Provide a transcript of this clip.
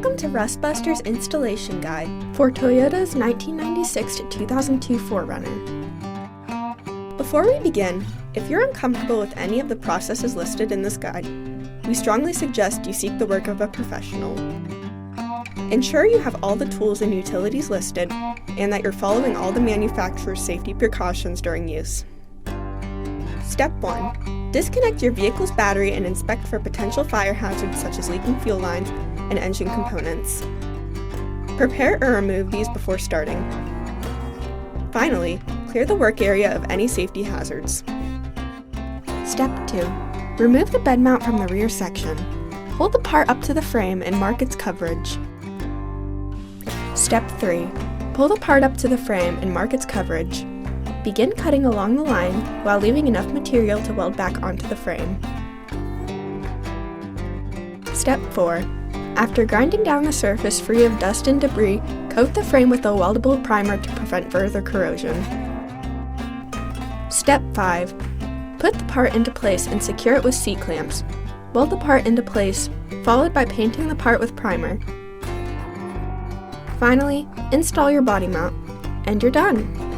Welcome to Rustbuster's installation guide for Toyota's 1996 to 2002 4Runner. Before we begin, if you're uncomfortable with any of the processes listed in this guide, we strongly suggest you seek the work of a professional. Ensure you have all the tools and utilities listed and that you're following all the manufacturer's safety precautions during use. Step 1. Disconnect your vehicle's battery and inspect for potential fire hazards such as leaking fuel lines and engine components. Prepare or remove these before starting. Finally, clear the work area of any safety hazards. Step 2. Remove the bed mount from the rear section. Hold the part up to the frame and mark its coverage. Step 3. Pull the part up to the frame and mark its coverage. Begin cutting along the line while leaving enough material to weld back onto the frame. Step 4. After grinding down the surface free of dust and debris, coat the frame with a weldable primer to prevent further corrosion. Step 5. Put the part into place and secure it with C-clamps. Weld the part into place, followed by painting the part with primer. Finally, install your body mount, and you're done!